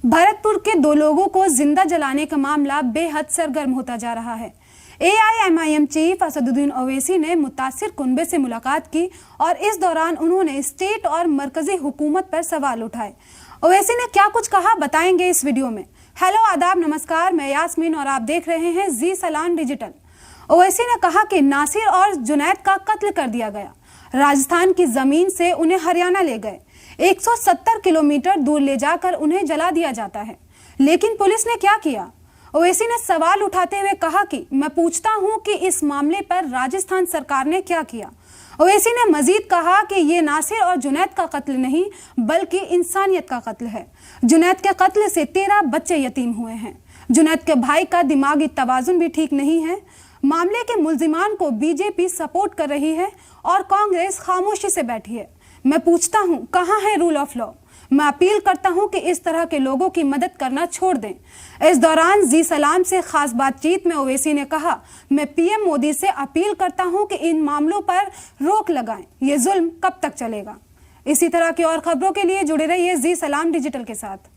भरतपुर के दो लोगों को जिंदा जलाने का मामला बेहद सरगर्म होता जा रहा है। AIMIM चीफ असदुद्दीन ओवैसी ने मुतासिर कुनबे से मुलाकात की और इस दौरान उन्होंने स्टेट और मरकजी हुकूमत पर सवाल उठाए। ओवैसी ने क्या कुछ कहा बताएंगे इस वीडियो में। हेलो, आदाब, नमस्कार, मैं यास्मीन और आप देख रहे हैं जी सलाम डिजिटल। ओवैसी ने कहा कि नासिर और जुनैद का कत्ल कर दिया गया। राजस्थान की जमीन से उन्हें हरियाणा ले गए। 170 किलोमीटर दूर ले जाकर उन्हें जला दिया जाता है। लेकिन पुलिस ने क्या किया? ओवैसी ने सवाल उठाते हुए कहा कि मैं पूछता हूं कि इस मामले पर राजस्थान सरकार ने क्या किया। ओवैसी ने मजीद कहा कि ये नासिर और जुनैद का कत्ल नहीं बल्कि इंसानियत का कत्ल है। जुनैद के कत्ल से 13 बच्चे यतीम हुए हैं। जुनैद के भाई का दिमागी तवाजुन भी ठीक नहीं है। मामले के मुल्जिमान को बीजेपी सपोर्ट कर रही है और कांग्रेस खामोशी से बैठी है। मैं पूछता हूं, कहां है रूल ऑफ लॉ? मैं अपील करता हूं कि इस तरह के लोगों की मदद करना छोड़ दें। इस दौरान जी सलाम से खास बातचीत में ओवैसी ने कहा, मैं पीएम मोदी से अपील करता हूं कि इन मामलों पर रोक लगाएं। ये जुल्म कब तक चलेगा? इसी तरह की और खबरों के लिए जुड़े रहिए जी सलाम डिजिटल के साथ।